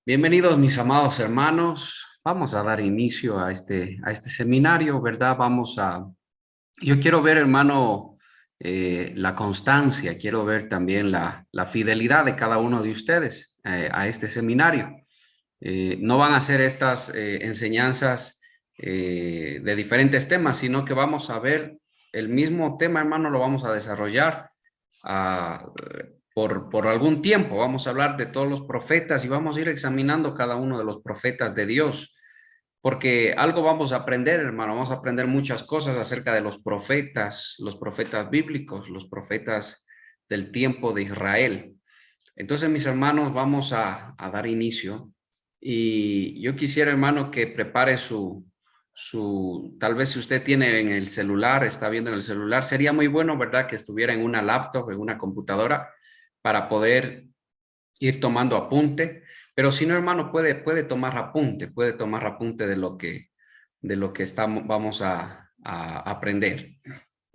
Bienvenidos mis amados hermanos. Vamos a dar inicio a este seminario, ¿verdad? Yo quiero ver, hermano, la constancia, quiero ver también la fidelidad de cada uno de ustedes a este seminario. No van a ser estas enseñanzas de diferentes temas, sino que vamos a ver el mismo tema, hermano, lo vamos a desarrollar ah, por algún tiempo. Vamos a hablar de todos los profetas y vamos a ir examinando cada uno de los profetas de Dios, porque algo vamos a aprender, hermano, vamos a aprender muchas cosas acerca de los profetas bíblicos, los profetas del tiempo de Israel. Entonces, mis hermanos, vamos a dar inicio y yo quisiera, hermano, que prepare tal vez si usted tiene en el celular, está viendo en el celular, sería muy bueno, ¿verdad? Que estuviera en una laptop, en una computadora, para poder ir tomando apunte, pero si no, hermano, puede tomar apunte de lo que vamos a aprender.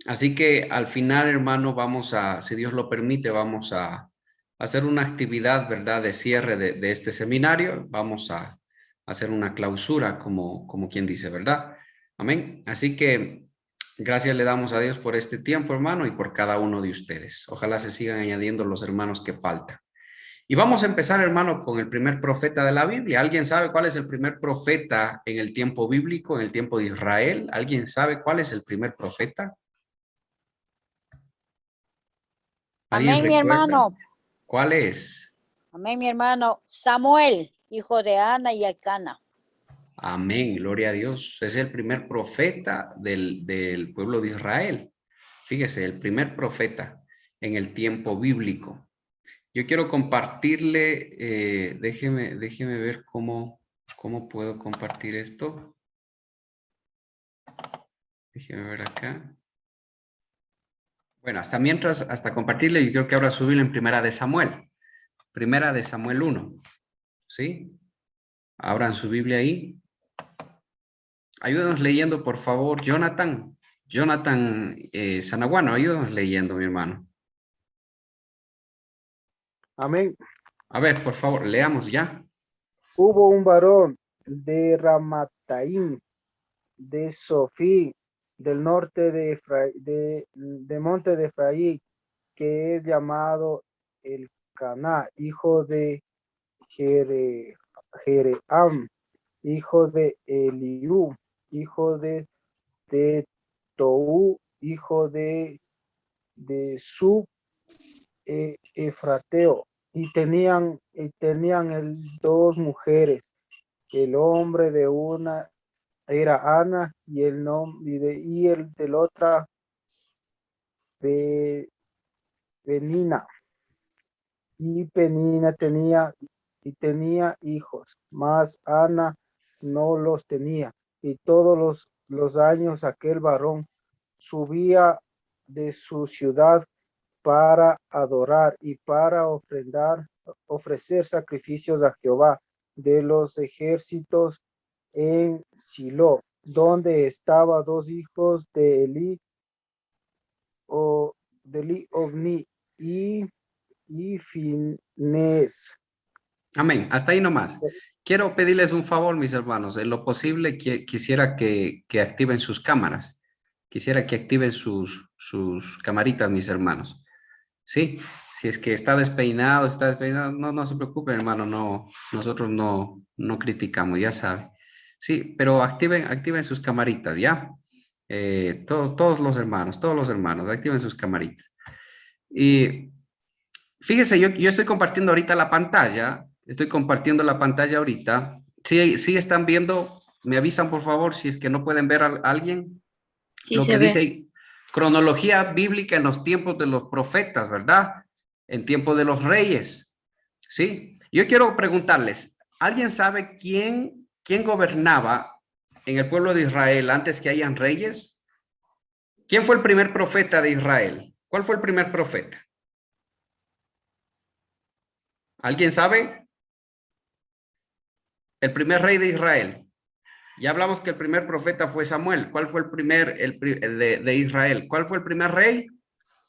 Así que al final, hermano, si Dios lo permite, vamos a hacer una actividad, ¿verdad?, de cierre de este seminario. Vamos a hacer una clausura, como quien dice, ¿verdad? Amén. Así que gracias le damos a Dios por este tiempo, hermano, y por cada uno de ustedes. Ojalá se sigan añadiendo los hermanos que faltan. Y vamos a empezar, hermano, con el primer profeta de la Biblia. ¿Alguien sabe cuál es el primer profeta en el tiempo bíblico, en el tiempo de Israel? ¿Alguien sabe cuál es el primer profeta? ¿Alguien Amén, mi recuerda? hermano. ¿Cuál es? Amén, mi hermano. Samuel, hijo de Ana y Elcana. Amén, gloria a Dios. Es el primer profeta del pueblo de Israel. Fíjese, el primer profeta en el tiempo bíblico. Yo quiero compartirle, déjeme ver cómo puedo compartir esto. Déjeme ver acá. Bueno, hasta compartirle, yo creo que ahora subirlo en Primera de Samuel 1, ¿sí? Abran su Biblia ahí. Ayúdanos leyendo, por favor, Jonathan Sanaguano, ayúdanos leyendo, mi hermano. Amén. A ver, por favor, leamos ya. Hubo un varón de Ramataim, de Sofí, del norte de monte de Efraín, que es llamado el Caná, hijo de Jeream, hijo de Eliú, hijo de Tou, hijo de Sub, Efrateo, y tenían dos mujeres. El hombre de una era Ana y el del otra Penina. Y Penina tenía hijos, mas Ana no los tenía. Y todos los años aquel varón subía de su ciudad para adorar y para ofrecer sacrificios a Jehová de los ejércitos en Silo, donde estaban dos hijos de Eli, Ovni y Finés. Amén, hasta ahí nomás. Quiero pedirles un favor, mis hermanos. En lo posible, quisiera que activen sus cámaras. Quisiera que activen sus camaritas, mis hermanos. Sí, si es que está despeinado, no se preocupen, hermano, no, nosotros no criticamos, ya sabe. Sí, pero activen sus camaritas, ¿ya? Todos los hermanos, activen sus camaritas. Y fíjese, yo estoy compartiendo ahorita la pantalla, estoy compartiendo la pantalla ahorita. Sí están viendo, me avisan por favor si es que no pueden ver a alguien. Sí, Lo se que dice ve. ahí, cronología bíblica en los tiempos de los profetas, ¿verdad? En tiempo de los reyes, ¿sí? Yo quiero preguntarles, ¿alguien sabe quién gobernaba en el pueblo de Israel antes que hayan reyes? ¿Quién fue el primer profeta de Israel? ¿Cuál fue el primer profeta? ¿Alguien sabe? El primer rey de Israel. Ya hablamos que el primer profeta fue Samuel. ¿Cuál fue de Israel? ¿Cuál fue el primer rey?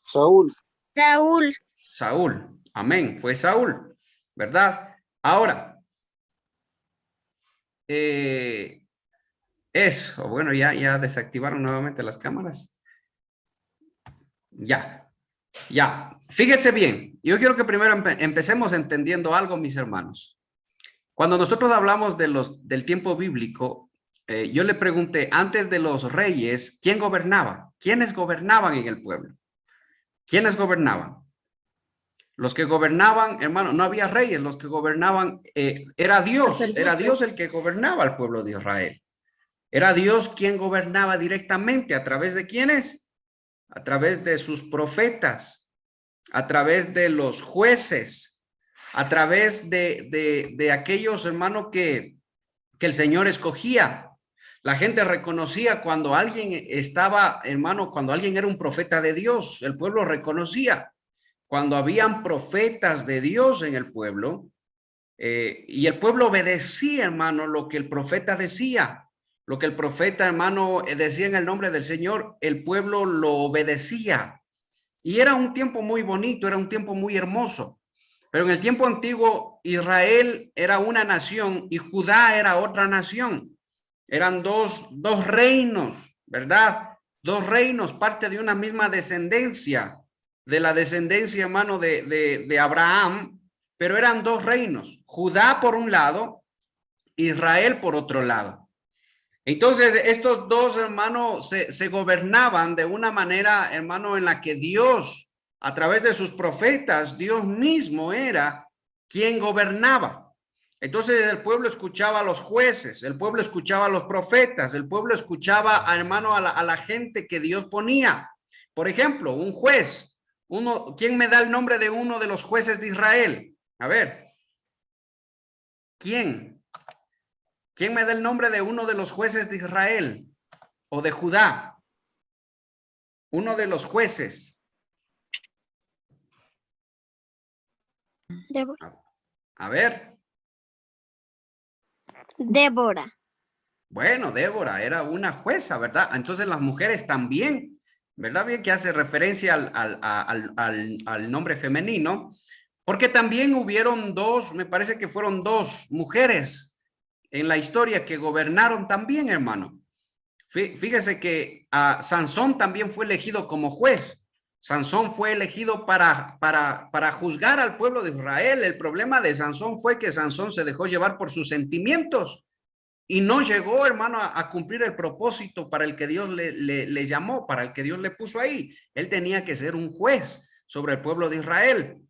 Saúl. Saúl. Saúl. Amén. Fue Saúl, ¿verdad? Ahora, eso, bueno, ya desactivaron nuevamente las cámaras. Ya. Fíjese bien, yo quiero que primero empecemos entendiendo algo, mis hermanos. Cuando nosotros hablamos del tiempo bíblico, yo le pregunté, antes de los reyes, ¿quién gobernaba? ¿Quiénes gobernaban en el pueblo? ¿Quiénes gobernaban? Los que gobernaban, hermano, no había reyes, los que gobernaban era Dios el que gobernaba al pueblo de Israel. Era Dios quien gobernaba directamente. ¿A través de quiénes? A través de sus profetas, a través de los jueces, a través de aquellos, hermano, que el Señor escogía. La gente reconocía cuando alguien estaba, hermano, cuando alguien era un profeta de Dios, el pueblo reconocía. Cuando habían profetas de Dios en el pueblo, y el pueblo obedecía, hermano, lo que el profeta decía, lo que el profeta, hermano, decía en el nombre del Señor, el pueblo lo obedecía. Y era un tiempo muy bonito, era un tiempo muy hermoso. Pero en el tiempo antiguo, Israel era una nación y Judá era otra nación. Eran dos reinos, ¿verdad? Dos reinos, parte de una misma descendencia, de la descendencia, hermano, de Abraham, pero eran dos reinos, Judá por un lado, Israel por otro lado. Entonces, estos dos hermanos se gobernaban de una manera, hermano, en la que Dios, a través de sus profetas, Dios mismo era quien gobernaba. Entonces el pueblo escuchaba a los jueces, el pueblo escuchaba a los profetas, el pueblo escuchaba, hermano, a la gente que Dios ponía. Por ejemplo, un juez, ¿quién me da el nombre de uno de los jueces de Israel? A ver, ¿quién? ¿Quién me da el nombre de uno de los jueces de Israel o de Judá? Uno de los jueces. Débora. A ver. Débora. Bueno, Débora era una jueza, ¿verdad? Entonces las mujeres también, ¿verdad? Bien que hace referencia al nombre femenino, porque también hubieron dos, me parece que fueron dos mujeres en la historia que gobernaron también, hermano. Fíjese que Sansón también fue elegido como juez. Sansón fue elegido para juzgar al pueblo de Israel. El problema de Sansón fue que Sansón se dejó llevar por sus sentimientos y no llegó, hermano, a cumplir el propósito para el que Dios le llamó, para el que Dios le puso ahí. Él tenía que ser un juez sobre el pueblo de Israel,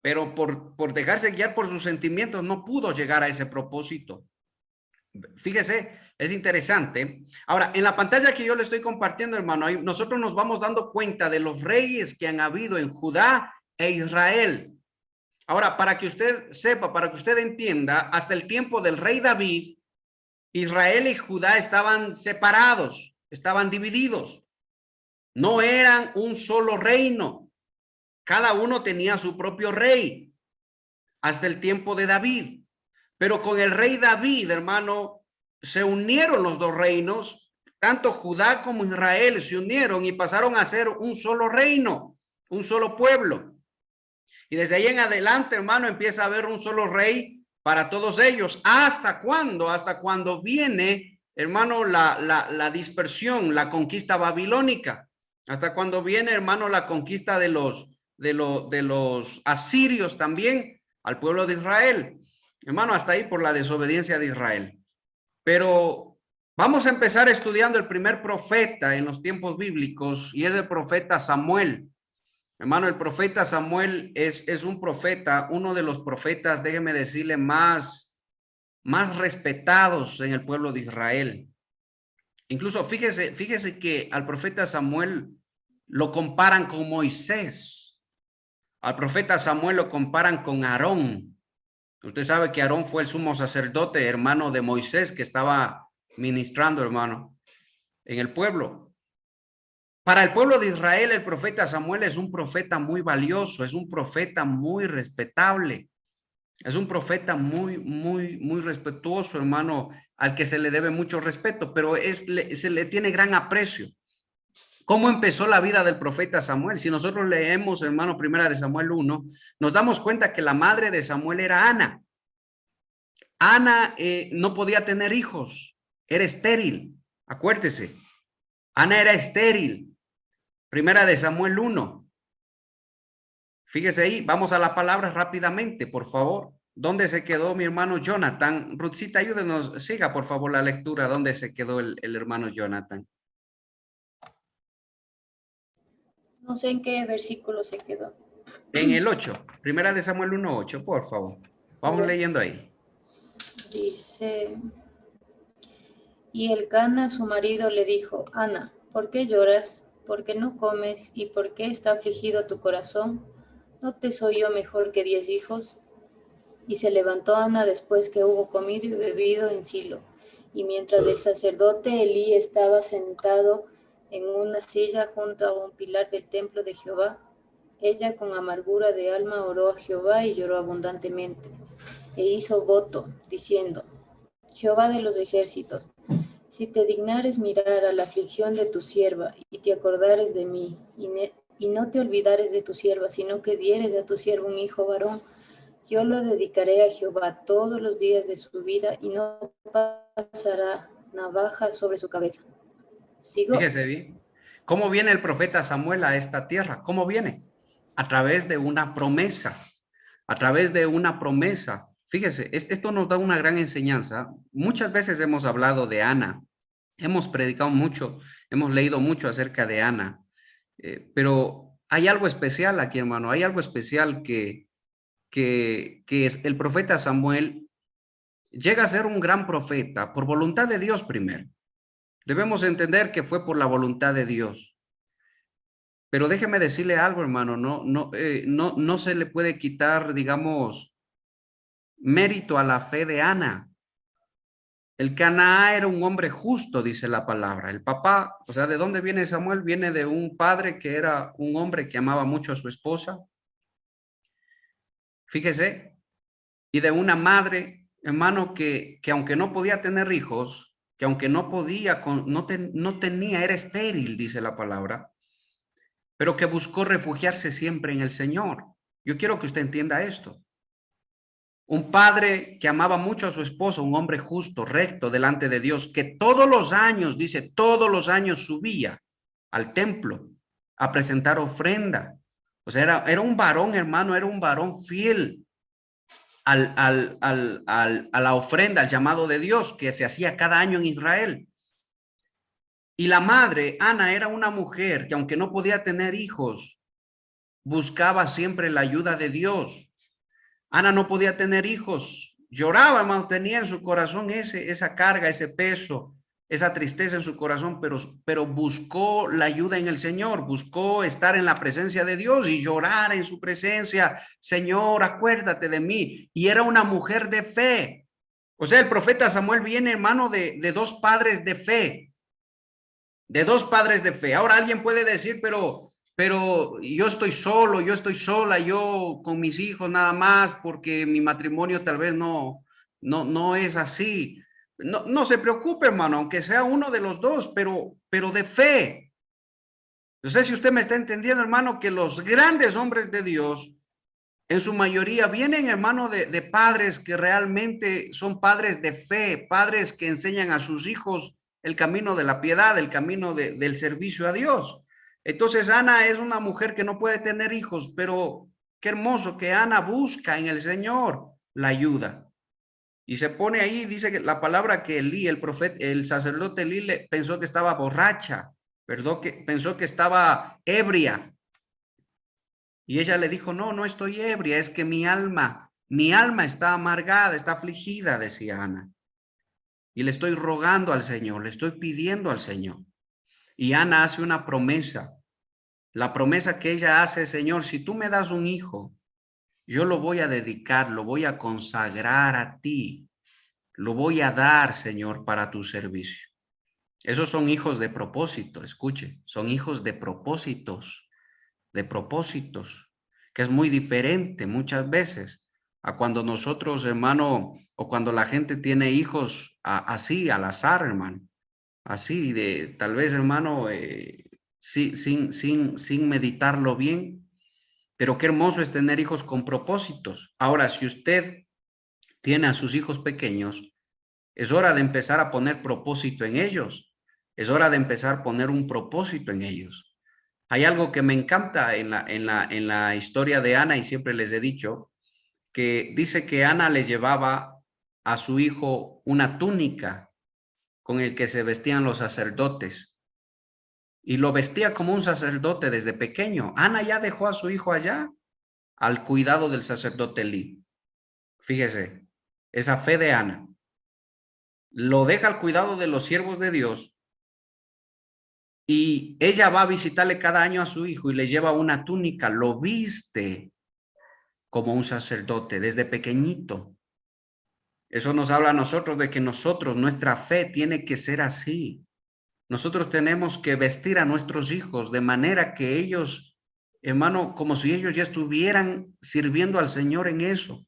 pero por dejarse guiar por sus sentimientos no pudo llegar a ese propósito. Fíjese, es interesante. Ahora, en la pantalla que yo le estoy compartiendo, hermano, nosotros nos vamos dando cuenta de los reyes que han habido en Judá e Israel. Ahora, para que usted sepa, para que usted entienda, hasta el tiempo del rey David, Israel y Judá estaban separados, estaban divididos. No eran un solo reino. Cada uno tenía su propio rey hasta el tiempo de David. Pero con el rey David, hermano, se unieron los dos reinos, tanto Judá como Israel se unieron y pasaron a ser un solo reino, un solo pueblo. Y desde ahí en adelante, hermano, empieza a haber un solo rey para todos ellos. ¿Hasta cuándo? Hasta cuando viene, hermano, la dispersión, la conquista babilónica. Hasta cuando viene, hermano, la conquista de los asirios también al pueblo de Israel. Hermano, hasta ahí por la desobediencia de Israel. Pero vamos a empezar estudiando el primer profeta en los tiempos bíblicos y es el profeta Samuel. Hermano, el profeta Samuel es un profeta, uno de los profetas, déjeme decirle, más respetados en el pueblo de Israel. Incluso fíjese que al profeta Samuel lo comparan con Moisés. Al profeta Samuel lo comparan con Aarón. Usted sabe que Aarón fue el sumo sacerdote, hermano de Moisés, que estaba ministrando, hermano, en el pueblo. Para el pueblo de Israel, el profeta Samuel es un profeta muy valioso, es un profeta muy respetable, es un profeta muy respetuoso, hermano, al que se le debe mucho respeto, pero se le tiene gran aprecio. ¿Cómo empezó la vida del profeta Samuel? Si nosotros leemos, hermano, primera de Samuel 1, nos damos cuenta que la madre de Samuel era Ana. Ana no podía tener hijos, era estéril, acuérdese. Ana era estéril. Primera de Samuel 1. Fíjese ahí, vamos a la palabra rápidamente, por favor. ¿Dónde se quedó mi hermano Jonathan? Ruthcita, ayúdenos, siga por favor la lectura. ¿Dónde se quedó el hermano Jonathan? No sé en qué versículo se quedó. En el 8, Primera de Samuel 1:8, por favor. Vamos leyendo ahí. Dice, y Elcana, su marido, le dijo, Ana, ¿por qué lloras? ¿Por qué no comes? ¿Y por qué está afligido tu corazón? ¿No te soy yo mejor que 10 hijos? Y se levantó Ana después que hubo comido y bebido en Silo. Y mientras el sacerdote Elí estaba sentado en una silla junto a un pilar del templo de Jehová, ella con amargura de alma oró a Jehová y lloró abundantemente. E hizo voto, diciendo, Jehová de los ejércitos, si te dignares mirar a la aflicción de tu sierva y te acordares de mí, y no te olvidares de tu sierva, sino que dieres a tu sierva un hijo varón, yo lo dedicaré a Jehová todos los días de su vida y no pasará navaja sobre su cabeza. ¿Sigo? Fíjese bien. ¿Cómo viene el profeta Samuel a esta tierra? ¿Cómo viene? A través de una promesa. A través de una promesa. Fíjese, esto nos da una gran enseñanza. Muchas veces hemos hablado de Ana. Hemos predicado mucho, hemos leído mucho acerca de Ana. Pero hay algo especial aquí, hermano. Hay algo especial que es el profeta Samuel llega a ser un gran profeta por voluntad de Dios primero. Debemos entender que fue por la voluntad de Dios. Pero déjeme decirle algo, hermano, no se le puede quitar, digamos, mérito a la fe de Ana. El Canaá era un hombre justo, dice la palabra. El papá, o sea, ¿de dónde viene Samuel? Viene de un padre que era un hombre que amaba mucho a su esposa. Fíjese, y de una madre, hermano, que aunque no podía tener hijos, que aunque no podía, no tenía, era estéril, dice la palabra, pero que buscó refugiarse siempre en el Señor. Yo quiero que usted entienda esto. Un padre que amaba mucho a su esposa, un hombre justo, recto delante de Dios, que todos los años, dice, todos los años subía al templo a presentar ofrenda. O sea, era un varón, hermano, era un varón fiel a la ofrenda, al llamado de Dios que se hacía cada año en Israel. Y la madre, Ana, era una mujer que aunque no podía tener hijos, buscaba siempre la ayuda de Dios. Ana no podía tener hijos, lloraba, hermano, tenía en su corazón esa carga, ese peso, esa tristeza en su corazón, pero buscó la ayuda en el Señor, buscó estar en la presencia de Dios y llorar en su presencia. Señor, acuérdate de mí. Y era una mujer de fe. O sea, el profeta Samuel viene, hermano, de dos padres de fe, de dos padres de fe. Ahora alguien puede decir, pero yo estoy solo, yo estoy sola, yo con mis hijos nada más, porque mi matrimonio tal vez no es así. No se preocupe, hermano, aunque sea uno de los dos, pero de fe. No sé si usted me está entendiendo, hermano, que los grandes hombres de Dios, en su mayoría, vienen, hermano, de padres que realmente son padres de fe, padres que enseñan a sus hijos el camino de la piedad, el camino del servicio a Dios. Entonces, Ana es una mujer que no puede tener hijos, pero qué hermoso que Ana busca en el Señor la ayuda. Y se pone ahí, dice que la palabra que Elí, el profeta, el sacerdote Elí pensó que estaba borracha, perdón, que pensó que estaba ebria. Y ella le dijo, no estoy ebria, es que mi alma está amargada, está afligida, decía Ana. Y le estoy rogando al Señor, le estoy pidiendo al Señor. Y Ana hace una promesa. La promesa que ella hace, Señor, si tú me das un hijo, yo lo voy a dedicar, lo voy a consagrar a ti. Lo voy a dar, Señor, para tu servicio. Esos son hijos de propósito, escuche, son hijos de propósitos, que es muy diferente muchas veces a cuando nosotros, hermano, o cuando la gente tiene hijos así, al azar, hermano, así de, tal vez, hermano, sin meditarlo bien, pero qué hermoso es tener hijos con propósitos. Ahora, si usted tiene a sus hijos pequeños, es hora de empezar a poner propósito en ellos. Es hora de empezar a poner un propósito en ellos. Hay algo que me encanta en la historia de Ana, y siempre les he dicho, que dice que Ana le llevaba a su hijo una túnica con el que se vestían los sacerdotes. Y lo vestía como un sacerdote desde pequeño. Ana ya dejó a su hijo allá al cuidado del sacerdote Elí. Fíjese, esa fe de Ana. Lo deja al cuidado de los siervos de Dios y ella va a visitarle cada año a su hijo y le lleva una túnica, lo viste como un sacerdote desde pequeñito. Eso nos habla a nosotros de que nuestra fe tiene que ser así. Nosotros tenemos que vestir a nuestros hijos de manera que ellos, hermano, como si ellos ya estuvieran sirviendo al Señor en eso.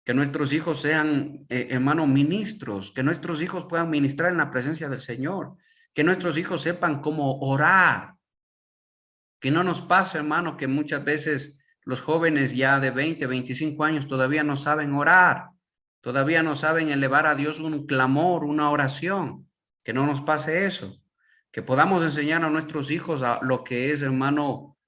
Que nuestros hijos sean, hermano, ministros, que nuestros hijos puedan ministrar en la presencia del Señor, que nuestros hijos sepan cómo orar. Que no nos pase, hermano, que muchas veces los jóvenes ya de 20, 25 años todavía no saben orar, todavía no saben elevar a Dios un clamor, una oración. Que no nos pase eso, que podamos enseñar a nuestros hijos a lo que es, hermano,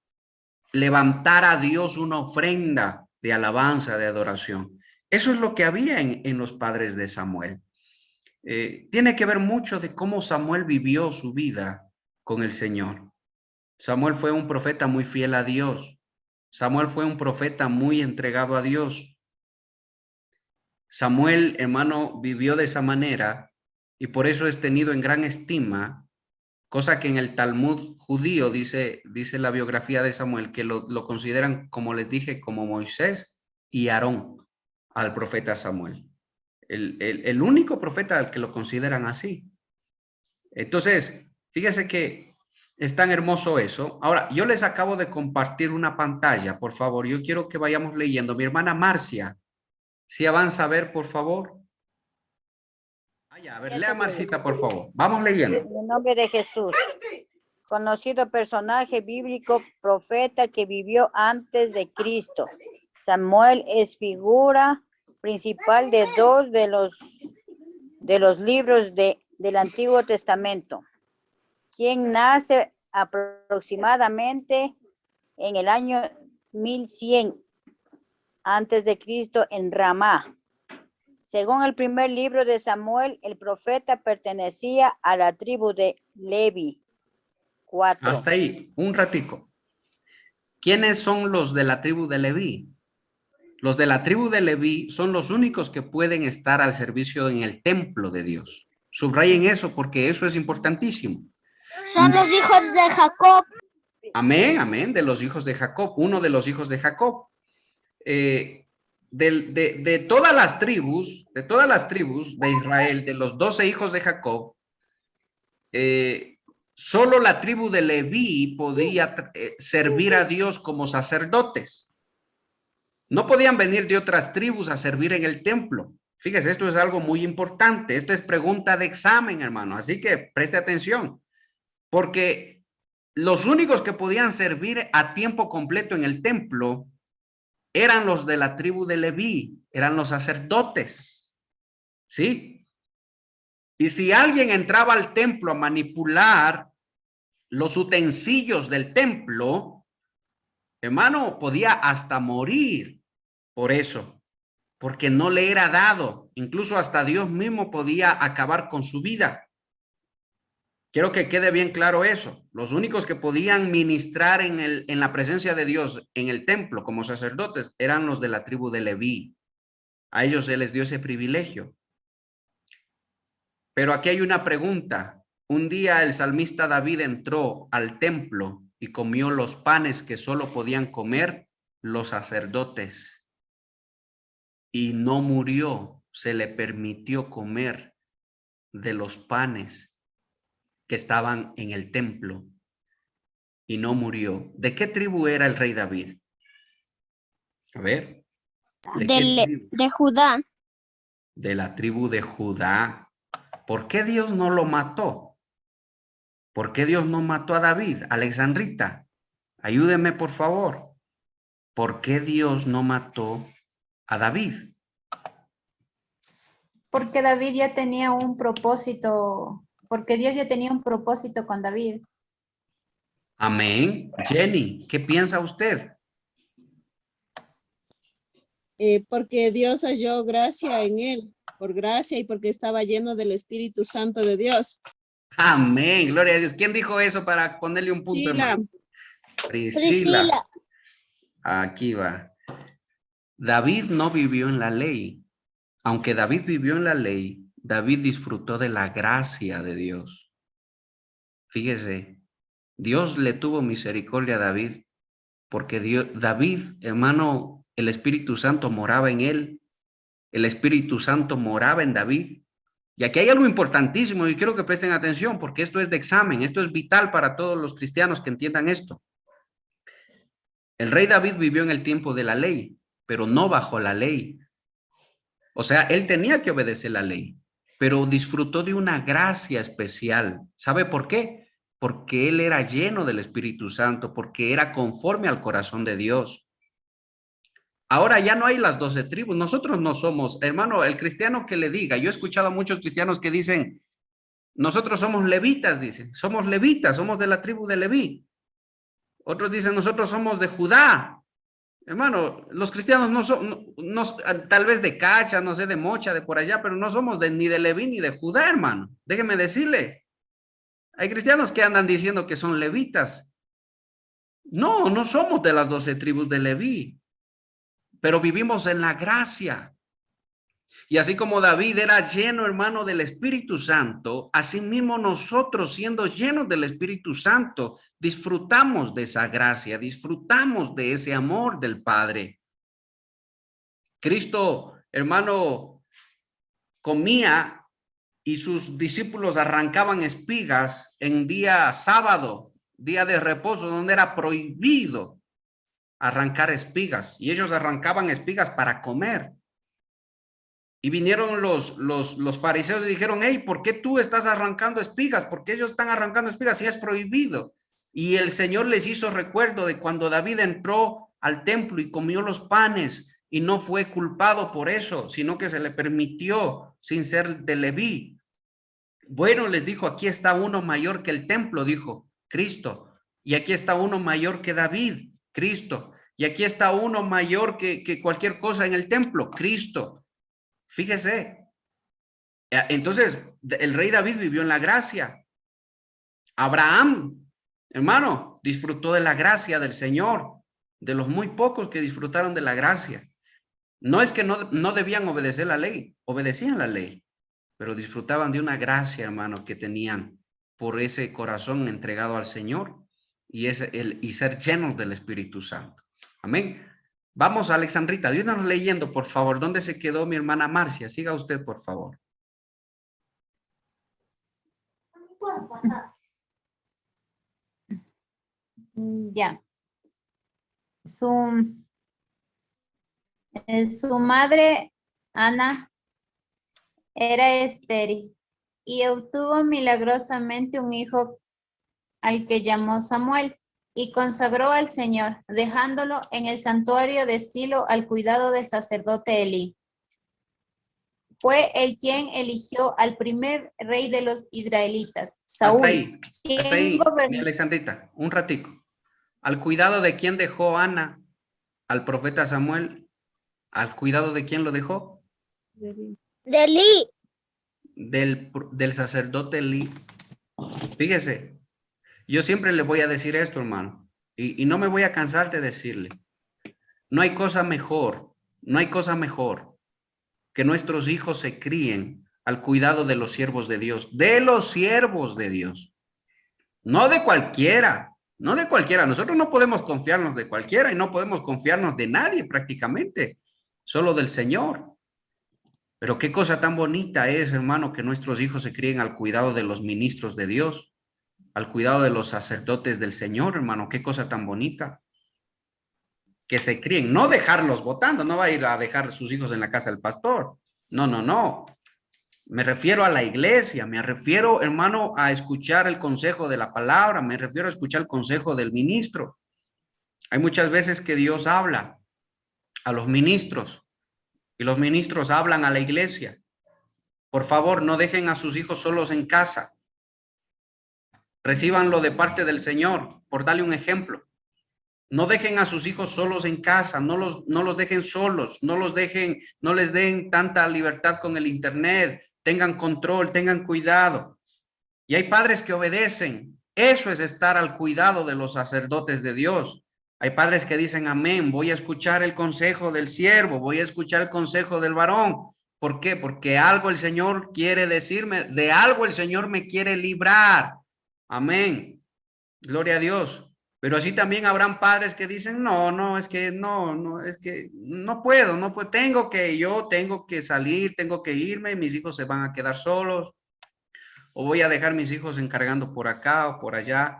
levantar a Dios una ofrenda de alabanza, de adoración. Eso es lo que había en los padres de Samuel. Tiene que ver mucho de cómo Samuel vivió su vida con el Señor. Samuel fue un profeta muy fiel a Dios. Samuel fue un profeta muy entregado a Dios. Samuel, hermano, vivió de esa manera y por eso es tenido en gran estima, cosa que en el Talmud judío dice la biografía de Samuel, que lo consideran, como les dije, como Moisés y Aarón al profeta Samuel. El único profeta al que lo consideran así. Entonces, fíjese que es tan hermoso eso. Ahora, yo les acabo de compartir una pantalla, por favor. Yo quiero que vayamos leyendo. Mi hermana Marcia, si avanza a ver, por favor. A ver, lea Marcita, por favor. Vamos leyendo. En el nombre de Jesús. Conocido personaje bíblico, profeta que vivió antes de Cristo. Samuel es figura principal de dos de los libros del Antiguo Testamento, quien nace aproximadamente en el año 1100 antes de Cristo en Ramá. Según el primer libro de Samuel, el profeta pertenecía a la tribu de Levi. 4. Hasta ahí, un ratico. ¿Quiénes son los de la tribu de Leví? Los de la tribu de Leví son los únicos que pueden estar al servicio en el templo de Dios. Subrayen eso porque eso es importantísimo. Son los hijos de Jacob. Amén, amén, de los hijos de Jacob, uno de los hijos de Jacob. De todas las tribus de Israel, de los 12 hijos de Jacob, solo la tribu de Leví podía servir a Dios como sacerdotes. No podían venir de otras tribus a servir en el templo. Fíjese, esto es algo muy importante. Esto es pregunta de examen, hermano. Así que preste atención. Porque los únicos que podían servir a tiempo completo en el templo eran los de la tribu de Leví, eran los sacerdotes. ¿Sí? Y si alguien entraba al templo a manipular los utensilios del templo, hermano, podía hasta morir por eso, porque no le era dado. Incluso hasta Dios mismo podía acabar con su vida. Quiero que quede bien claro eso. Los únicos que podían ministrar en la presencia de Dios en el templo como sacerdotes eran los de la tribu de Leví. A ellos se les dio ese privilegio. Pero aquí hay una pregunta. Un día el salmista David entró al templo y comió los panes que solo podían comer los sacerdotes. Y no murió, se le permitió comer de los panes que estaban en el templo y no murió. ¿De qué tribu era el rey David? A ver. De Judá. De la tribu de Judá. ¿Por qué Dios no lo mató? ¿Por qué Dios no mató a David? Alexandrita, ayúdeme por favor. ¿Por qué Dios no mató a David? Porque David ya tenía un propósito, porque Dios ya tenía un propósito con David. Amén. Jenny, ¿qué piensa usted? Porque Dios halló gracia en él, por gracia y porque estaba lleno del Espíritu Santo de Dios. Amén, gloria a Dios. ¿Quién dijo eso para ponerle un punto, Priscila. hermano? Priscila. Aquí va. David no vivió en la ley. Aunque David vivió en la ley, David disfrutó de la gracia de Dios. Fíjese, Dios le tuvo misericordia a David, porque David, hermano, el Espíritu Santo moraba en él. El Espíritu Santo moraba en David. Y aquí hay algo importantísimo y quiero que presten atención porque esto es de examen, esto es vital para todos los cristianos que entiendan esto. El rey David vivió en el tiempo de la ley, pero no bajo la ley. O sea, él tenía que obedecer la ley, pero disfrutó de una gracia especial. ¿Sabe por qué? Porque él era lleno del Espíritu Santo, porque era conforme al corazón de Dios. Ahora ya no hay las 12 tribus. Nosotros no somos, hermano, el cristiano que le diga, yo he escuchado a muchos cristianos que dicen, nosotros somos levitas, dicen, somos levitas, somos de la tribu de Leví. Otros dicen, nosotros somos de Judá. Hermano, los cristianos no son, tal vez de Cacha, no sé, de Mocha, de por allá, pero no somos ni de Leví ni de Judá, hermano. Déjeme decirle. Hay cristianos que andan diciendo que son levitas. No, no somos de las 12 tribus de Leví, pero vivimos en la gracia. Y así como David era lleno, hermano, del Espíritu Santo, así mismo nosotros, siendo llenos del Espíritu Santo, disfrutamos de esa gracia, disfrutamos de ese amor del Padre. Cristo, hermano, comía y sus discípulos arrancaban espigas en día sábado, día de reposo, donde era prohibido arrancar espigas. Y ellos arrancaban espigas para comer. Y vinieron los fariseos y dijeron, hey, ¿por qué tú estás arrancando espigas? ¿Por qué ellos están arrancando espigas si es prohibido? Y el Señor les hizo recuerdo de cuando David entró al templo y comió los panes y no fue culpado por eso, sino que se le permitió sin ser de Leví. Bueno, les dijo, aquí está uno mayor que el templo, dijo Cristo. Y aquí está uno mayor que David, Cristo. Y aquí está uno mayor que cualquier cosa en el templo, Cristo. Fíjese, entonces el rey David vivió en la gracia. Abraham, hermano, disfrutó de la gracia del Señor, de los muy pocos que disfrutaron de la gracia. No es que no debían obedecer la ley, obedecían la ley, pero disfrutaban de una gracia, hermano, que tenían por ese corazón entregado al Señor y ser llenos del Espíritu Santo. Amén. Vamos, Alexandrita, ayúdanos leyendo, por favor. ¿Dónde se quedó mi hermana Marcia? Siga usted, por favor. Ya. Su madre, Ana, era estéril y obtuvo milagrosamente un hijo al que llamó Samuel. Y consagró al Señor, dejándolo en el santuario de Silo al cuidado del sacerdote Elí. Fue él quien eligió al primer rey de los israelitas, Saúl. Hasta ahí, mi Alexandrita, un ratico. ¿Al cuidado de quién dejó Ana al profeta Samuel? ¿Al cuidado de quién lo dejó? De Elí. Del sacerdote Elí. Fíjese. Yo siempre le voy a decir esto, hermano, y no me voy a cansar de decirle. No hay cosa mejor que nuestros hijos se críen al cuidado de los siervos de Dios, no de cualquiera, Nosotros no podemos confiarnos de cualquiera y no podemos confiarnos de nadie prácticamente, solo del Señor. Pero qué cosa tan bonita es, hermano, que nuestros hijos se críen al cuidado de los ministros de Dios, al cuidado de los sacerdotes del Señor, hermano, qué cosa tan bonita. Que se críen, no dejarlos votando, no va a ir a dejar a sus hijos en la casa del pastor. No. Me refiero a la iglesia, me refiero, hermano, a escuchar el consejo de la palabra, me refiero a escuchar el consejo del ministro. Hay muchas veces que Dios habla a los ministros y los ministros hablan a la iglesia. Por favor, no dejen a sus hijos solos en casa. Recíbanlo de parte del Señor, por darle un ejemplo. No dejen a sus hijos solos en casa, no los dejen solos, no les den tanta libertad con el internet, tengan control, tengan cuidado. Y hay padres que obedecen. Eso es estar al cuidado de los sacerdotes de Dios. Hay padres que dicen, amén, voy a escuchar el consejo del siervo, voy a escuchar el consejo del varón. ¿Por qué? Porque algo el Señor quiere decirme, de algo el Señor me quiere librar. Amén. Gloria a Dios. Pero así también habrán padres que dicen, no, es que no puedo, tengo que salir, tengo que irme, mis hijos se van a quedar solos, o voy a dejar mis hijos encargando por acá o por allá.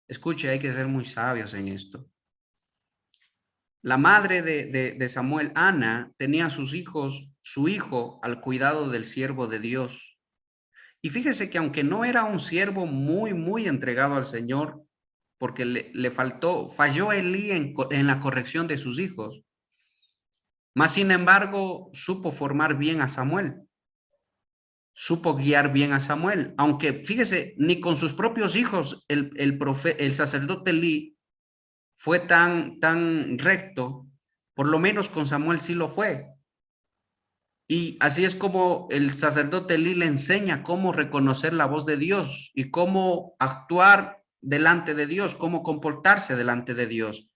Escuche, hay que ser muy sabios en esto. La madre de Samuel, Ana, tenía a sus hijos, su hijo, al cuidado del siervo de Dios. Y fíjese que aunque no era un siervo muy entregado al Señor, porque falló Elí en la corrección de sus hijos, mas sin embargo supo formar bien a Samuel, supo guiar bien a Samuel, aunque fíjese, ni con sus propios hijos el sacerdote Elí fue tan recto, por lo menos con Samuel sí lo fue. Y así es como el sacerdote Elí le enseña cómo reconocer la voz de Dios y cómo actuar delante de Dios, cómo comportarse delante de Dios.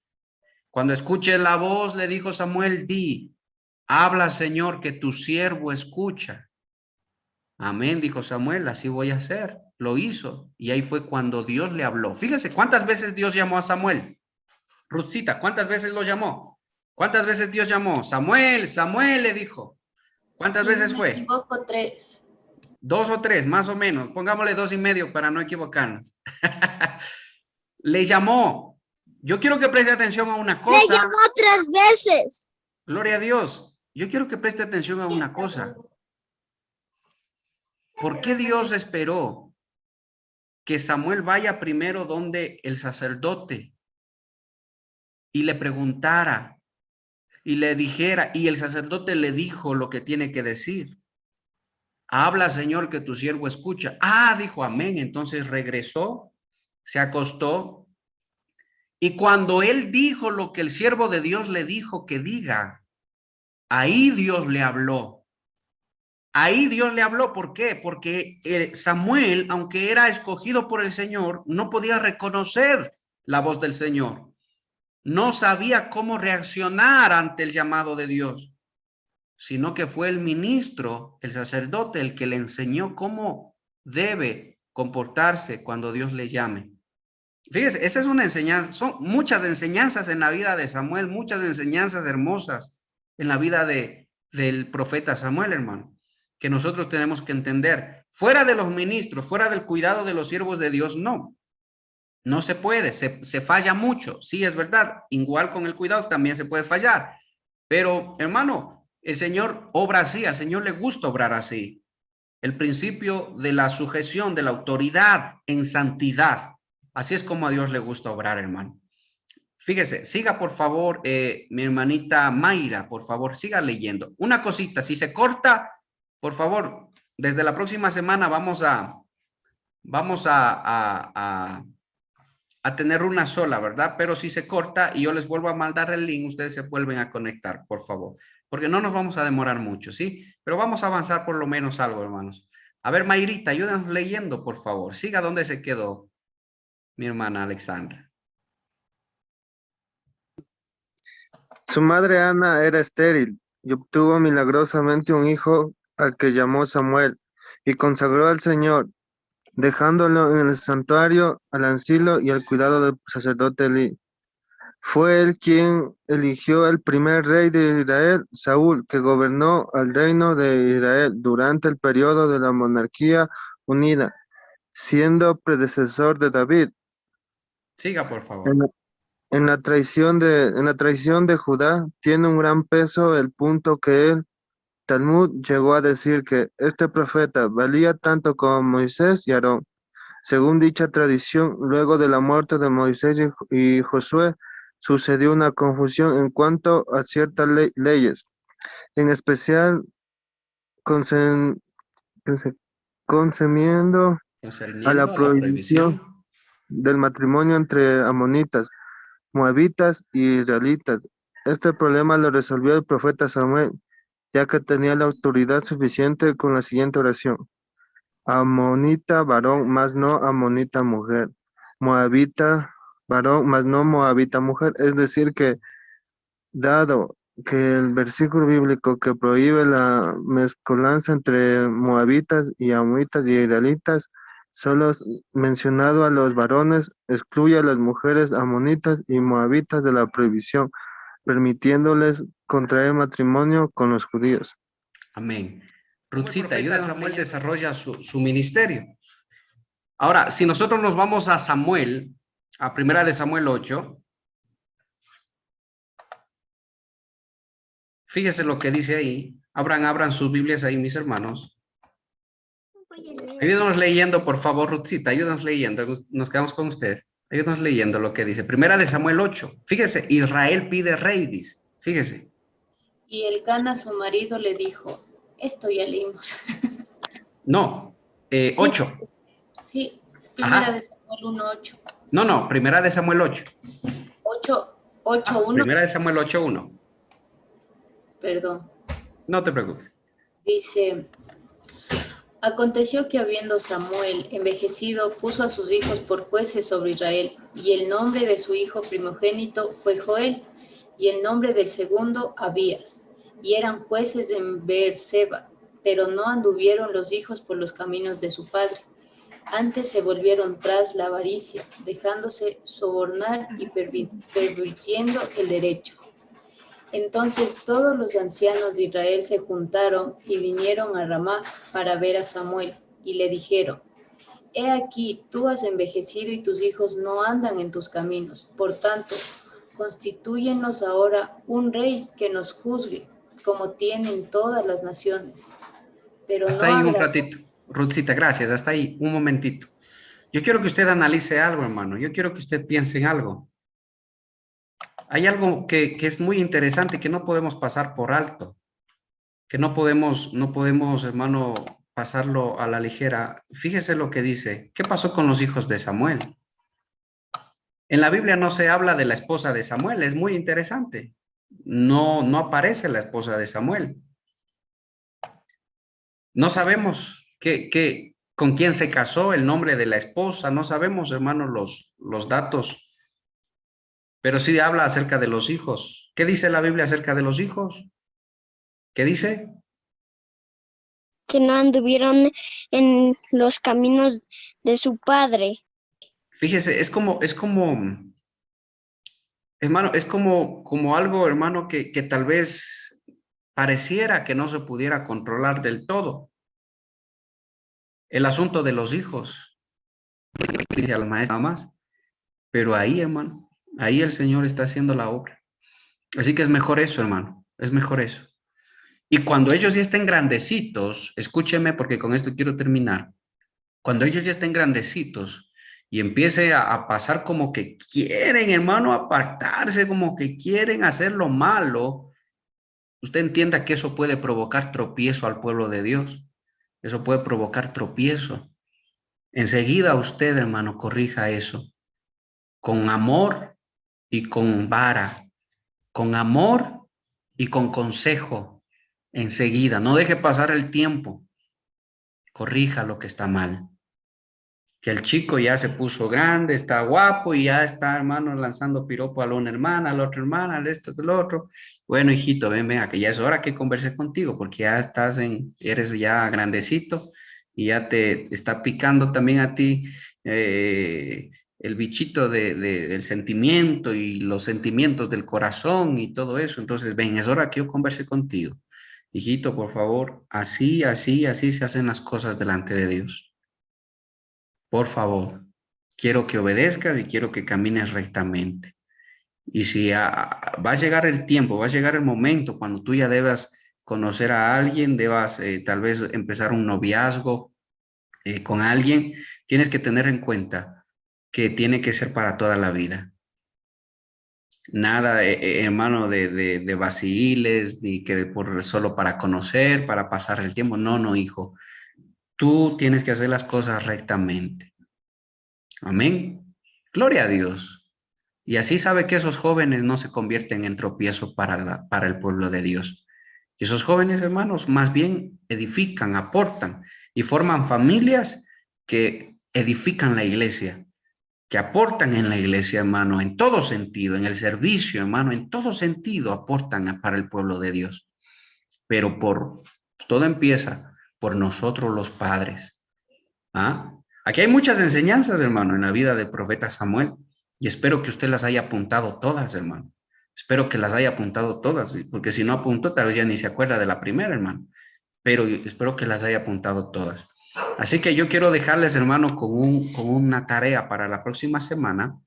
Cuando escuche la voz, le dijo Samuel, di, habla, Señor, que tu siervo escucha. Amén, dijo Samuel, así voy a hacer. Lo hizo. Y ahí fue cuando Dios le habló. Fíjese, ¿cuántas veces Dios llamó a Samuel? Ruthcita, ¿cuántas veces lo llamó? ¿Cuántas veces Dios llamó? Samuel, Samuel, le dijo. ¿Cuántas veces fue? Si no me equivoco, 3. 2 o 3, más o menos. Pongámosle 2,5 para no equivocarnos. Le llamó. Yo quiero que preste atención a una cosa. Le llamó 3 veces. Gloria a Dios. Yo quiero que preste atención a una cosa. ¿Por qué Dios esperó que Samuel vaya primero donde el sacerdote y le preguntara y le dijera, y el sacerdote le dijo lo que tiene que decir? Habla, Señor, que tu siervo escucha. Ah, dijo, amén. Entonces regresó, se acostó, y cuando él dijo lo que el siervo de Dios le dijo que diga, ahí Dios le habló. Ahí Dios le habló. ¿Por qué? Porque Samuel, aunque era escogido por el Señor, no podía reconocer la voz del Señor. No sabía cómo reaccionar ante el llamado de Dios, sino que fue el ministro, el sacerdote, el que le enseñó cómo debe comportarse cuando Dios le llame. Fíjese, esa es una enseñanza, son muchas enseñanzas en la vida de Samuel, muchas enseñanzas hermosas en la vida del profeta Samuel, hermano, que nosotros tenemos que entender. Fuera de los ministros, fuera del cuidado de los siervos de Dios, no se puede, se falla mucho, sí es verdad, igual con el cuidado también se puede fallar, pero hermano, el Señor obra así, al Señor le gusta obrar así. El principio de la sujeción, de la autoridad en santidad. Así es como a Dios le gusta obrar, hermano. Fíjese, siga por favor, mi hermanita Mayra, por favor, siga leyendo. Una cosita, si se corta, por favor, desde la próxima semana vamos a tener una sola, ¿verdad? Pero si se corta y yo les vuelvo a mandar el link, ustedes se vuelven a conectar, por favor. Porque no nos vamos a demorar mucho, ¿sí? Pero vamos a avanzar por lo menos algo, hermanos. A ver, Mayrita, ayúdanos leyendo, por favor. Siga donde se quedó mi hermana Alexandra. Su madre Ana era estéril y obtuvo milagrosamente un hijo al que llamó Samuel y consagró al Señor, dejándolo en el santuario al ancilo y al cuidado del sacerdote Elí. Fue él quien eligió el primer rey de Israel, Saúl, que gobernó al reino de Israel durante el periodo de la monarquía unida, siendo predecesor de David. Siga, por favor. En la tradición de Judá tiene un gran peso el punto que el Talmud llegó a decir que este profeta valía tanto como Moisés y Aarón. Según dicha tradición, luego de la muerte de Moisés y Josué, sucedió una confusión en cuanto a ciertas leyes, en especial concerniendo a la concerniendo a la prohibición prohibición. del matrimonio entre amonitas, moabitas y israelitas. Este problema lo resolvió el profeta Samuel, ya que tenía la autoridad suficiente con la siguiente oración. Amonita varón, más no amonita mujer. Moabita varón, más no moabita mujer. Es decir que, dado que el versículo bíblico que prohíbe la mezcolanza entre moabitas y amonitas y israelitas, solo es mencionado a los varones, excluye a las mujeres amonitas y moabitas de la prohibición, permitiéndoles contraer matrimonio con los judíos. Amén. Ruthcita, ayuda a Samuel desarrolla su ministerio. Ahora, si nosotros nos vamos a Samuel, a primera de Samuel 8, fíjese lo que dice ahí. Abran sus Biblias ahí, mis hermanos. Ayúdanos leyendo, por favor, Ruthcita, ayúdanos leyendo. Nos quedamos con usted. Ayúdanos leyendo lo que dice. Primera de Samuel 8. Fíjese, Israel pide rey, dice. Fíjese. Y Elcana, su marido, le dijo, esto ya leímos. No, Sí. 8. Sí, primera Ajá. de Samuel 1:8. No, primera de Samuel 8. 8:1, Primera de Samuel 8:1. perdón. No te preocupes. Dice, aconteció que habiendo Samuel envejecido, puso a sus hijos por jueces sobre Israel, y el nombre de su hijo primogénito fue Joel, y el nombre del segundo Abías, y eran jueces en Beerseba, pero no anduvieron los hijos por los caminos de su padre. Antes se volvieron tras la avaricia, dejándose sobornar y pervirtiendo el derecho. Entonces todos los ancianos de Israel se juntaron y vinieron a Ramá para ver a Samuel, y le dijeron, he aquí, tú has envejecido y tus hijos no andan en tus caminos. Por tanto, constitúyenos ahora un rey que nos juzgue, como tienen todas las naciones. Pero Hasta no ahí un agradó. ratito. Ruthcita, gracias. Hasta ahí un momentito. Yo quiero que usted analice algo, hermano. Yo quiero que usted piense en algo. Hay algo que es muy interesante que no podemos pasar por alto. Que no podemos, hermano, pasarlo a la ligera. Fíjese lo que dice. ¿Qué pasó con los hijos de Samuel? En la Biblia no se habla de la esposa de Samuel. Es muy interesante. No aparece la esposa de Samuel. No sabemos con quién se casó, el nombre de la esposa, no sabemos, hermanos, los datos, pero sí habla acerca de los hijos. ¿Qué dice la Biblia acerca de los hijos? ¿Qué dice? Que no anduvieron en los caminos de su padre. Fíjese, hermano, es como algo, hermano, que tal vez pareciera que no se pudiera controlar del todo. El asunto de los hijos, dice al maestro nada más, pero ahí, hermano, ahí el Señor está haciendo la obra. Así que es mejor eso, hermano, es mejor eso. Y cuando ellos ya estén grandecitos, escúcheme porque con esto quiero terminar. Cuando ellos ya estén grandecitos y empiece a pasar como que quieren, hermano, apartarse, como que quieren hacer lo malo, usted entienda que eso puede provocar tropiezo al pueblo de Dios. Eso puede provocar tropiezo. Enseguida usted, hermano, corrija eso. Con amor y con vara. Con amor y con consejo. Enseguida. No deje pasar el tiempo. Corrija lo que está mal. Que el chico ya se puso grande, está guapo y ya está, hermano, lanzando piropo a una hermana, a la otra hermana, al esto, del otro. Bueno, hijito, ven, que ya es hora que converse contigo porque ya eres ya grandecito y ya te está picando también a ti el bichito del sentimiento y los sentimientos del corazón y todo eso. Entonces, ven, es hora que yo converse contigo. Hijito, por favor, así se hacen las cosas delante de Dios. Por favor, quiero que obedezcas y quiero que camines rectamente. Y si va a llegar el tiempo, va a llegar el momento cuando tú ya debas conocer a alguien, debas tal vez empezar un noviazgo con alguien, tienes que tener en cuenta que tiene que ser para toda la vida. Nada, hermano, de vaciles, ni que solo para conocer, para pasar el tiempo. No, hijo. Tú tienes que hacer las cosas rectamente. Amén. Gloria a Dios. Y así sabe que esos jóvenes no se convierten en tropiezo para el pueblo de Dios. Y esos jóvenes, hermanos, más bien edifican, aportan y forman familias que edifican la iglesia, que aportan en la iglesia, hermano, en todo sentido, en el servicio, hermano, en todo sentido aportan para el pueblo de Dios. Pero todo empieza por nosotros los padres. ¿Ah? Aquí hay muchas enseñanzas, hermano, en la vida del profeta Samuel, y espero que usted las haya apuntado todas, hermano. Espero que las haya apuntado todas, porque si no apuntó, tal vez ya ni se acuerda de la primera, hermano. Pero espero que las haya apuntado todas. Así que yo quiero dejarles, hermano, con una tarea para la próxima semana,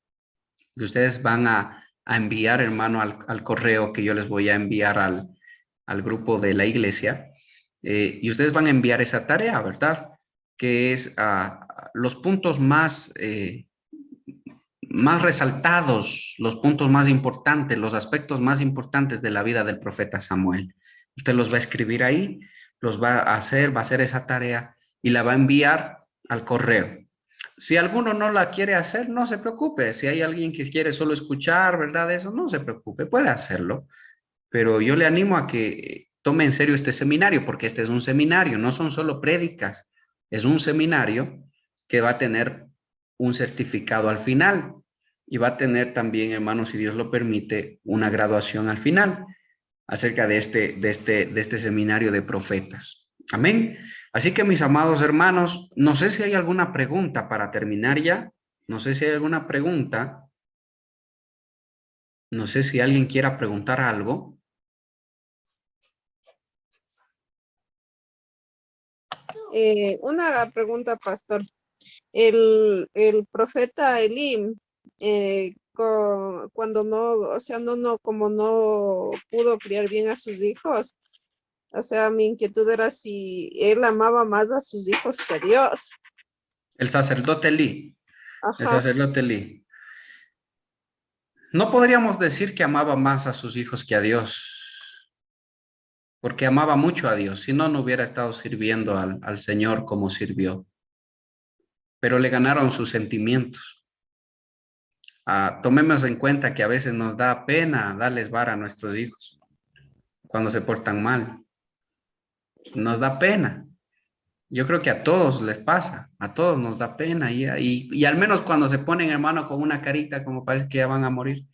que ustedes van a enviar, hermano, al correo que yo les voy a enviar al grupo de la iglesia. Y ustedes van a enviar esa tarea, ¿verdad? Que es los puntos más resaltados, los puntos más importantes, los aspectos más importantes de la vida del profeta Samuel. Usted los va a escribir ahí, los va a hacer esa tarea y la va a enviar al correo. Si alguno no la quiere hacer, no se preocupe. Si hay alguien que quiere solo escuchar, ¿verdad? Eso, no se preocupe, puede hacerlo. Pero yo le animo a que tome en serio este seminario, porque este es un seminario, no son solo prédicas, es un seminario que va a tener un certificado al final y va a tener también, hermanos, si Dios lo permite, una graduación al final acerca de este seminario de profetas. Amén. Así que, mis amados hermanos, no sé si hay alguna pregunta para terminar ya. No sé si hay alguna pregunta. No sé si alguien quiera preguntar algo. Una pregunta, pastor. El profeta Elim, cuando no, o sea, como no pudo criar bien a sus hijos, o sea, mi inquietud era si él amaba más a sus hijos que a Dios. El sacerdote Elí. El Ajá. sacerdote Elí. No podríamos decir que amaba más a sus hijos que a Dios, porque amaba mucho a Dios, si no, no hubiera estado sirviendo al Señor como sirvió. Pero le ganaron sus sentimientos. Tomemos en cuenta que a veces nos da pena darles vara a nuestros hijos cuando se portan mal. Nos da pena. Yo creo que a todos les pasa, a todos nos da pena y al menos cuando se ponen, hermano, con una carita como parece que ya van a morir.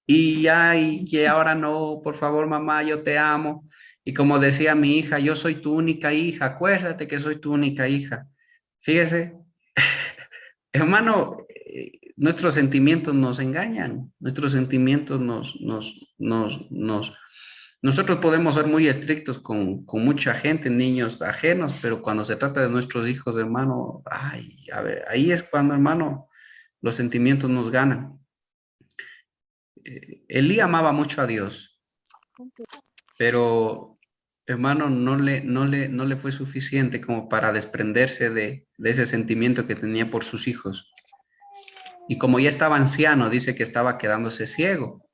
Y ay, que ahora no, por favor, mamá, yo te amo. Y como decía mi hija, yo soy tu única hija, acuérdate que soy tu única hija. Fíjese, hermano, nuestros sentimientos nos engañan, nuestros sentimientos nosotros podemos ser muy estrictos con mucha gente, niños ajenos, pero cuando se trata de nuestros hijos, hermano, ay, a ver, ahí es cuando, hermano, los sentimientos nos ganan. Elí amaba mucho a Dios, pero hermano, no le fue suficiente como para desprenderse de ese sentimiento que tenía por sus hijos. Y como ya estaba anciano, dice que estaba quedándose ciego.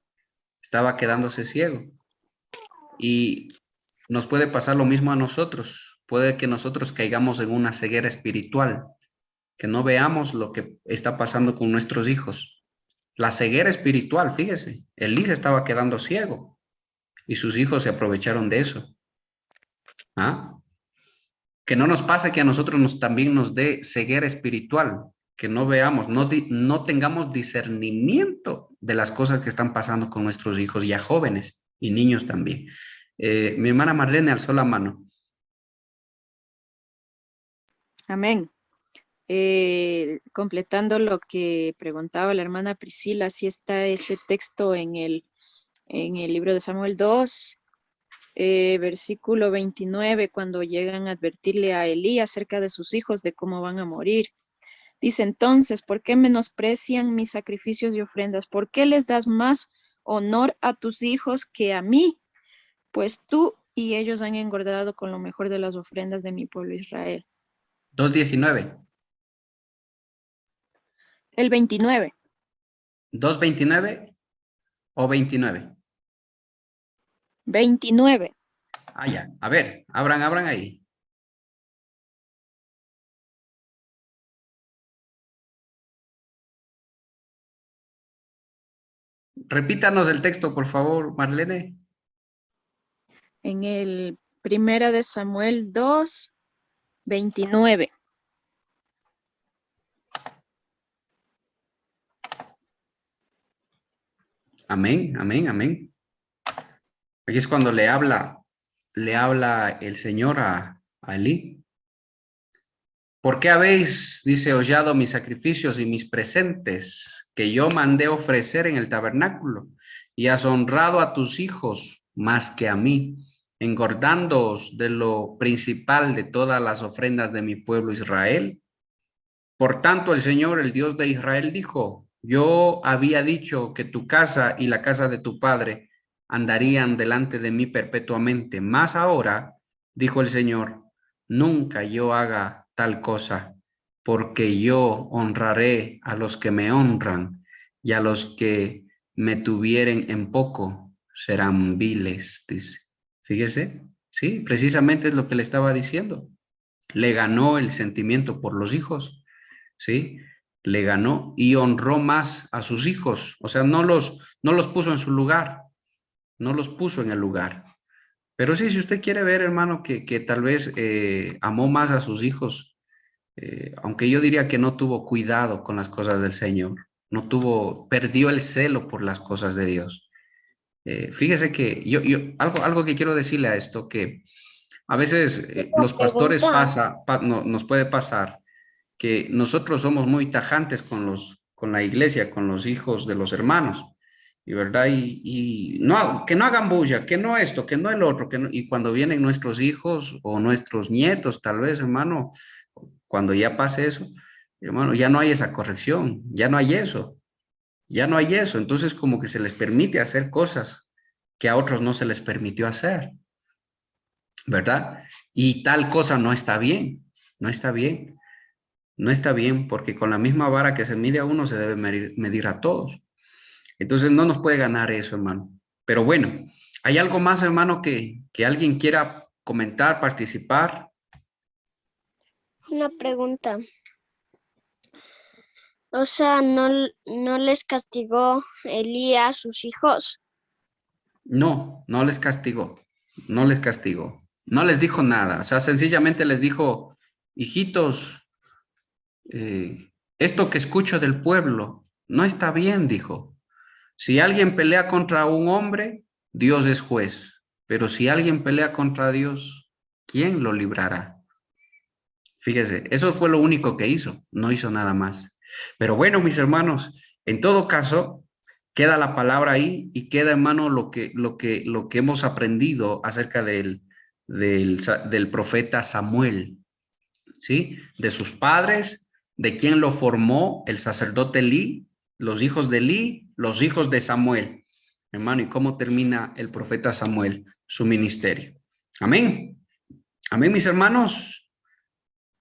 Estaba quedándose ciego. Y nos puede pasar lo mismo a nosotros. Puede que nosotros caigamos en una ceguera espiritual, que no veamos lo que está pasando con nuestros hijos. La ceguera espiritual, fíjese, Elí se estaba quedando ciego y sus hijos se aprovecharon de eso. ¿Ah? Que no nos pase que a nosotros también nos dé ceguera espiritual, que no veamos, no tengamos discernimiento de las cosas que están pasando con nuestros hijos, ya jóvenes y niños también. Mi hermana Marlene alzó la mano. Amén. Completando lo que preguntaba la hermana Priscila, si está ese texto en el libro de Samuel 2, versículo 29, cuando llegan a advertirle a Elí acerca de sus hijos, de cómo van a morir. Dice entonces, ¿por qué menosprecian mis sacrificios y ofrendas? ¿Por qué les das más honor a tus hijos que a mí? Pues tú y ellos han engordado con lo mejor de las ofrendas de mi pueblo Israel. 2:19. El 29. 2:29 o 29. 29. Ya. A ver, abran ahí. Repítanos el texto, por favor, Marlene. En el Primera de Samuel 2, 29. Amén, amén, amén. Aquí es cuando le habla el Señor a Elí. ¿Por qué habéis, dice, hollado mis sacrificios y mis presentes que yo mandé ofrecer en el tabernáculo? Y has honrado a tus hijos más que a mí, engordándoos de lo principal de todas las ofrendas de mi pueblo Israel. Por tanto, el Señor, el Dios de Israel, dijo, yo había dicho que tu casa y la casa de tu padre andarían delante de mí perpetuamente. Mas ahora, dijo el Señor, nunca yo haga tal cosa, porque yo honraré a los que me honran, y a los que me tuvieren en poco serán viles, dice. Fíjese, sí, precisamente es lo que le estaba diciendo. Le ganó el sentimiento por los hijos, ¿sí? Le ganó y honró más a sus hijos, o sea, no los puso en su lugar, no los puso en el lugar. Pero sí, si usted quiere ver, hermano, que tal vez amó más a sus hijos, aunque yo diría que no tuvo cuidado con las cosas del Señor, perdió el celo por las cosas de Dios. Fíjese que algo que quiero decirle a esto, que a veces los pastores nos puede pasar que nosotros somos muy tajantes con la iglesia, con los hijos de los hermanos, y verdad, y no, que no hagan bulla, que no esto, que no el otro, y cuando vienen nuestros hijos o nuestros nietos, tal vez, hermano, cuando ya pase eso, hermano, ya no hay esa corrección, ya no hay eso, ya no hay eso, entonces como que se les permite hacer cosas que a otros no se les permitió hacer, ¿verdad? Y tal cosa no está bien, no está bien. No está bien porque con la misma vara que se mide a uno se debe medir a todos. Entonces no nos puede ganar eso, hermano. Pero bueno, ¿hay algo más, hermano, que alguien quiera comentar, participar? Una pregunta. O sea, no les castigó Elías a sus hijos. No, no les castigó, no les castigó, no les dijo nada. O sea, sencillamente les dijo, hijitos, esto que escucho del pueblo no está bien, dijo. Si alguien pelea contra un hombre, Dios es juez. Pero si alguien pelea contra Dios, ¿quién lo librará? Fíjese, eso fue lo único que hizo, no hizo nada más. Pero bueno, mis hermanos, en todo caso, queda la palabra ahí y queda, hermano, lo que hemos aprendido acerca del profeta Samuel, ¿sí? De sus padres, de quién lo formó, el sacerdote Elí, los hijos de Elí, los hijos de Samuel. Hermano, ¿y cómo termina el profeta Samuel su ministerio? Amén. Amén, mis hermanos.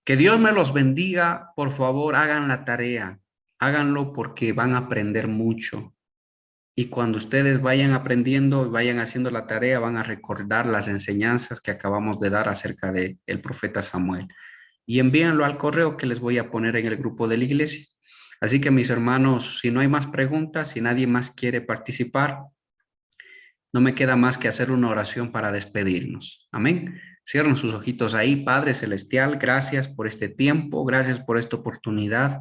Que Dios me los bendiga. Por favor, hagan la tarea. Háganlo porque van a aprender mucho. Y cuando ustedes vayan aprendiendo y vayan haciendo la tarea, van a recordar las enseñanzas que acabamos de dar acerca del profeta Samuel. Y envíenlo al correo que les voy a poner en el grupo de la iglesia. Así que, mis hermanos, si no hay más preguntas, si nadie más quiere participar, no me queda más que hacer una oración para despedirnos. Amén. Cierren sus ojitos ahí. Padre Celestial, gracias por este tiempo, gracias por esta oportunidad,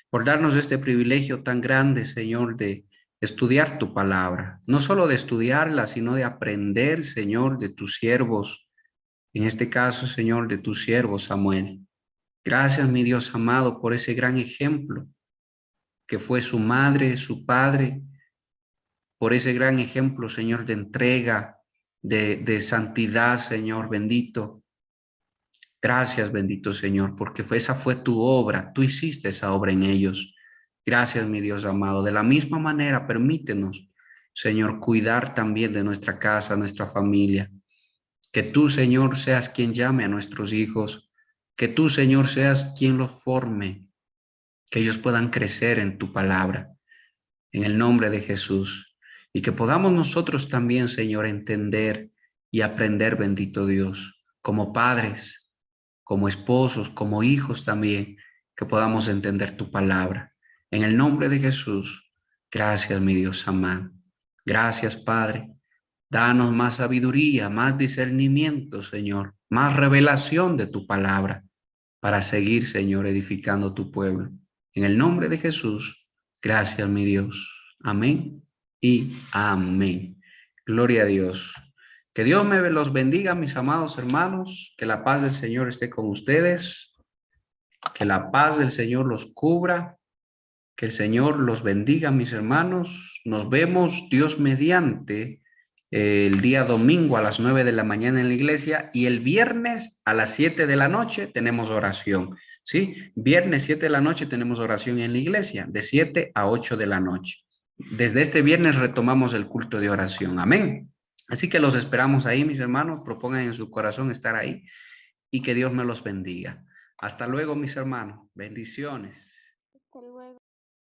por darnos este privilegio tan grande, Señor, de estudiar tu palabra. No solo de estudiarla, sino de aprender, Señor, de tus siervos. En este caso, Señor, de tu siervo Samuel. Gracias, mi Dios amado, por ese gran ejemplo que fue su madre, su padre, por ese gran ejemplo, Señor, de entrega, de santidad, Señor, bendito. Gracias, bendito Señor, porque esa fue tu obra, tú hiciste esa obra en ellos. Gracias, mi Dios amado. De la misma manera, permítenos, Señor, cuidar también de nuestra casa, nuestra familia. Que tú, Señor, seas quien llame a nuestros hijos. Que tú, Señor, seas quien los forme. Que ellos puedan crecer en tu palabra. En el nombre de Jesús. Y que podamos nosotros también, Señor, entender y aprender, bendito Dios, como padres, como esposos, como hijos también, que podamos entender tu palabra. En el nombre de Jesús, gracias, mi Dios amado. Gracias, Padre. Danos más sabiduría, más discernimiento, Señor, más revelación de tu palabra para seguir, Señor, edificando tu pueblo. En el nombre de Jesús, gracias, mi Dios. Amén y amén. Gloria a Dios. Que Dios me los bendiga, mis amados hermanos. Que la paz del Señor esté con ustedes. Que la paz del Señor los cubra. Que el Señor los bendiga, mis hermanos. Nos vemos, Dios mediante, el día domingo a las 9 de la mañana en la iglesia, y el viernes a las 7 de la noche tenemos oración. ¿Sí? Viernes 7 de la noche tenemos oración en la iglesia, de 7 a 8 de la noche. Desde este viernes retomamos el culto de oración. Amén. Así que los esperamos ahí, mis hermanos. Propongan en su corazón estar ahí y que Dios me los bendiga. Hasta luego, mis hermanos. Bendiciones.